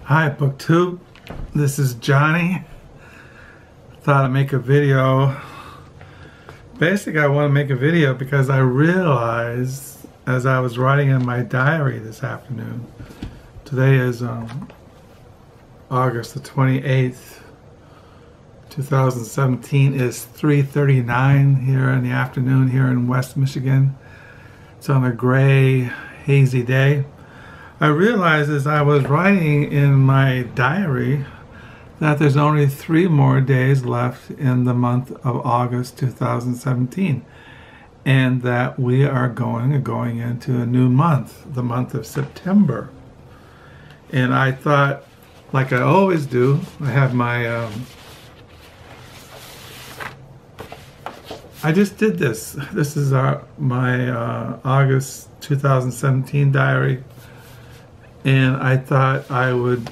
Hi, BookTube. This is Johnny. Thought I'd make a video. Basically, I want to make a video because I realized as I was writing in my diary this afternoon, today is August the 28th, 2017, is 3:39 here in the afternoon here in West Michigan. It's on a gray, hazy day. I realized as I was writing in my diary that there's only 3 more days left in the month of August 2017, and that we are going into a new month, the month of September. And I thought, like I always do, I have my I just did this. This is my August 2017 diary. And I thought I would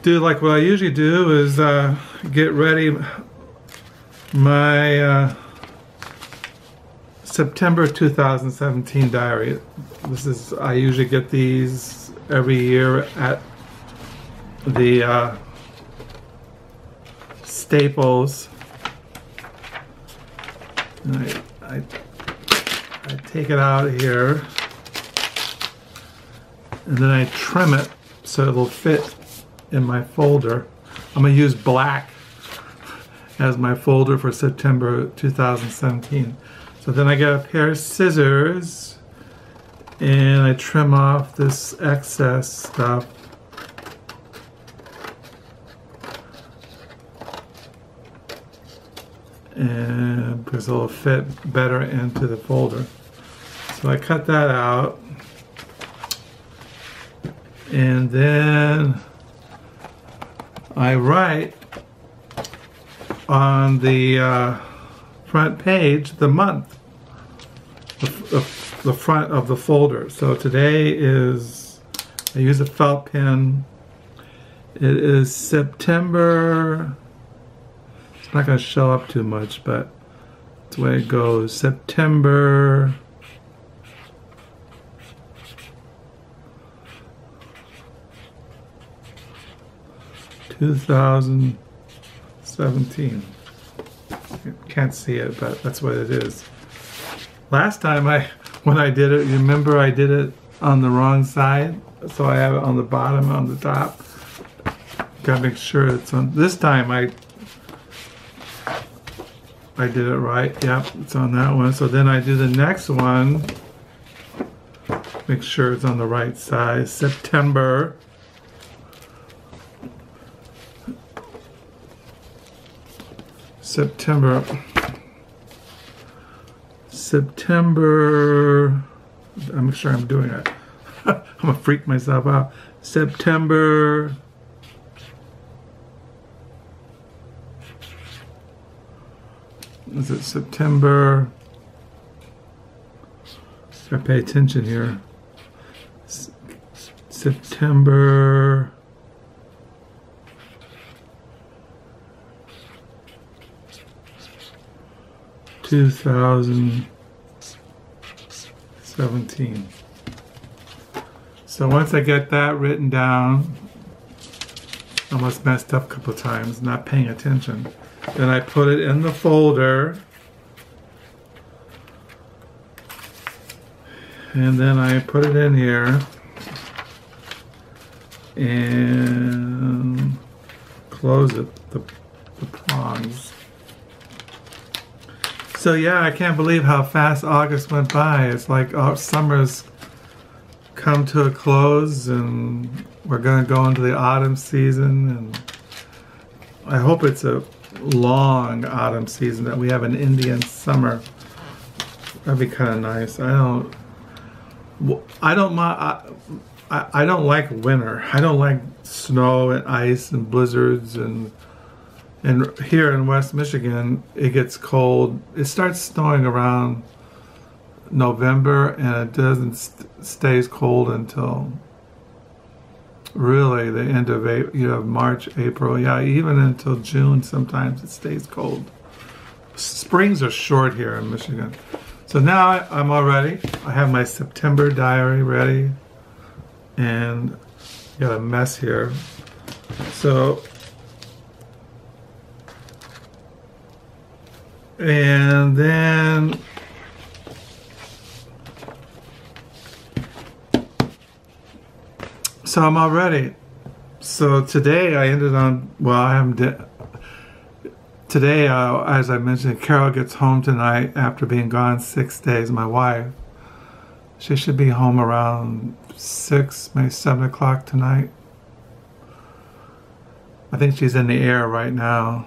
do like what I usually do, is get ready my September 2017 diary. This is, I usually get these every year at the Staples. And I take it out of here. And then I trim it so it'll fit in my folder. I'm going to use black as my folder for September 2017. So then I get a pair of scissors and I trim off this excess stuff. And because it'll fit better into the folder. So I cut that out. And then I write on the front page the month, the front of the folder. So today is, I use a felt pen. It is September, it's not going to show up too much, but that's the way it goes. September 2017. You can't see it, but that's what it is. Last time when I did it, you remember I did it on the wrong side, so I have it on the bottom, on the top. Gotta make sure it's on. This time I did it right. Yep, it's on that one. So then I do the next one. Make sure it's on the right side. September. September, I'm make sure I'm doing it. I'm gonna freak myself out. September, is it September? Gotta pay attention here. September 2017. So once I get that written down, I almost messed up a couple of times, not paying attention. Then I put it in the folder. And then I put it in here. And close it, the prongs. So yeah, I can't believe how fast August went by. It's like summer's come to a close and we're going to go into the autumn season, and I hope it's a long autumn season, that we have an Indian summer. That'd be kind of nice. I don't like winter. I don't like snow and ice and blizzards, and here in West Michigan, it gets cold. It starts snowing around November, and it doesn't stays cold until really the end of April. You have March, April, yeah, even until June. Sometimes it stays cold. Springs are short here in Michigan. So now I'm all ready. I have my September diary ready, and got a mess here. So, and then so I'm all ready. So today I ended on, well, I haven't, today, as I mentioned, Carol gets home tonight after being gone 6 days, my wife. She should be home around 6, maybe 7 o'clock tonight. I think she's in the air right now.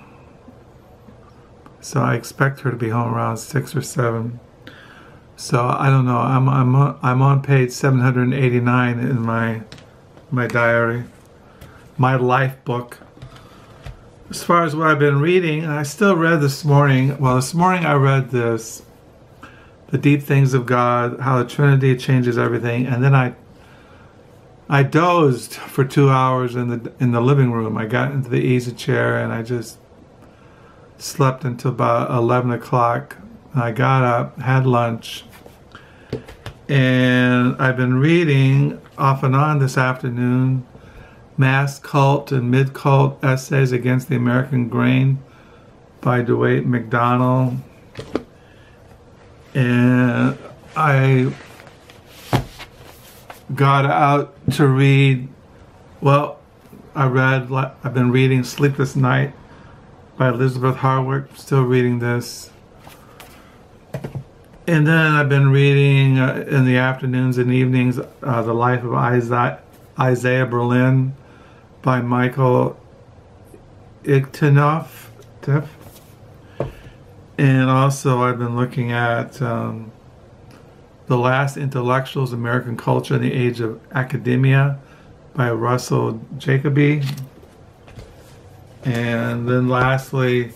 So I expect her to be home around 6 or 7. So I don't know, I'm on page 789 in my diary. My life book. As far as what I've been reading, I still read this morning. Well, this morning I read this, The Deep Things of God, How the Trinity Changes Everything, and then I dozed for 2 hours in the living room. I got into the easy chair and I just slept until about 11 o'clock. I got up, had lunch, and I've been reading off and on this afternoon Masscult and Midcult Essays Against the American Grain by Dwight, MacDonald. And I got out to read, well, I've been reading Sleepless Night by Elizabeth Hardwick, still reading this. And then I've been reading in the afternoons and evenings The Life of Isaiah Berlin by Michael Ignatieff. And also I've been looking at The Last Intellectuals, American Culture in the Age of Academia by Russell Jacoby. And then lastly,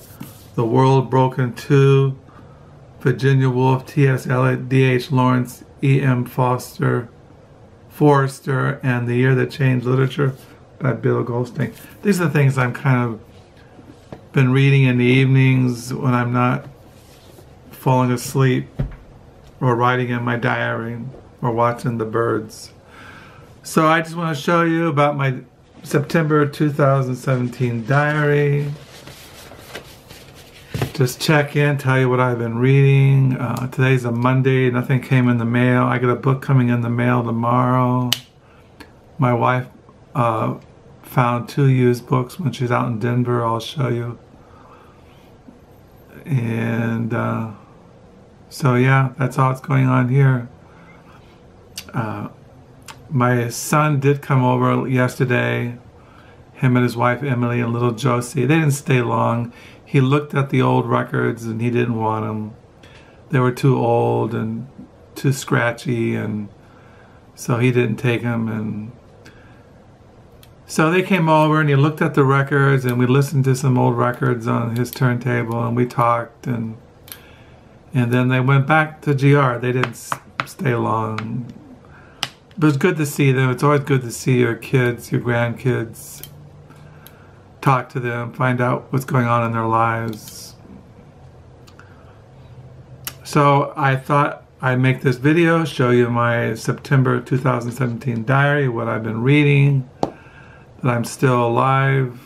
The World Broken 2, Virginia Woolf, T.S. Eliot, D.H. Lawrence, E.M. Forster, and The Year That Changed Literature by Bill Goldstein. These are the things I'm kind of been reading in the evenings when I'm not falling asleep, or writing in my diary, or watching the birds. So I just want to show you about my September 2017 diary. Just check in, tell you what I've been reading. Today's a Monday, nothing came in the mail. I got a book coming in the mail tomorrow. My wife found 2 used books when she's out in Denver. I'll show you. And so yeah, that's all that's going on here. My son did come over yesterday. Him and his wife Emily and little Josie. They didn't stay long. He looked at the old records and he didn't want them. They were too old and too scratchy, and so he didn't take them. And so they came over and he looked at the records, and we listened to some old records on his turntable, and we talked, and then they went back to GR. They didn't stay long. But it's good to see them. It's always good to see your kids, your grandkids. Talk to them, find out what's going on in their lives. So I thought I'd make this video, show you my September 2017 diary, what I've been reading, that I'm still alive,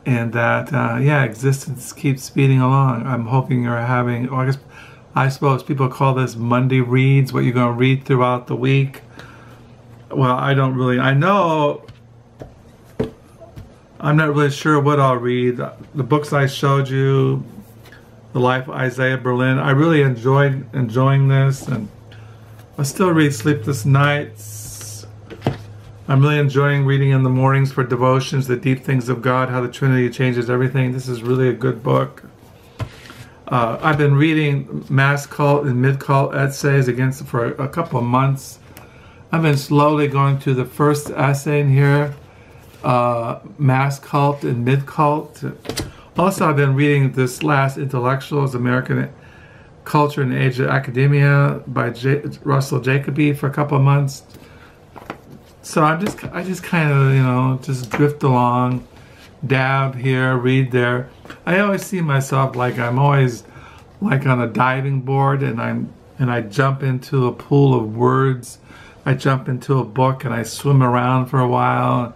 and that, yeah, existence keeps speeding along. I'm hoping you're having, well, I suppose people call this Monday reads, what you're going to read throughout the week. Well, I don't really, I'm not really sure what I'll read. The books I showed you, The Life of Isaiah Berlin, I really enjoyed this, and I still read Sleepless Nights. I'm really enjoying reading in the mornings for devotions, The Deep Things of God, How the Trinity Changes Everything. This is really a good book. I've been reading Masscult and Midcult essays for a couple of months. I've been slowly going through the first essay in here, Masscult and Midcult. Also, I've been reading This Last Intellectuals, American Culture in the Age of Academia by Russell Jacoby for a couple of months. So I just kind of, you know, just drift along, dab here, read there. I always see myself like I'm always like on a diving board, and I jump into a pool of words. I jump into a book and I swim around for a while,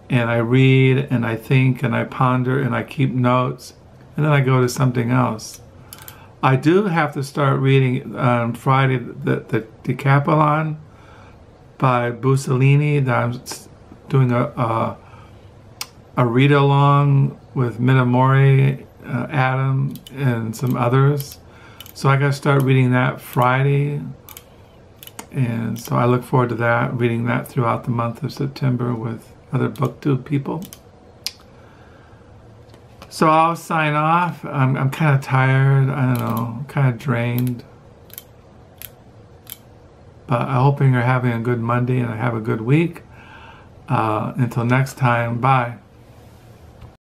and I read and I think and I ponder and I keep notes, and then I go to something else. I do have to start reading on Friday the Decameron by Bussolini. That I'm doing a read-along with Minamori, Adam, and some others. So I got to start reading that Friday. And so I look forward to that, reading that throughout the month of September with other BookTube people. So I'll sign off. I'm kind of tired. I don't know, kind of drained. But I'm hoping you're having a good Monday and I have a good week. Until next time, bye.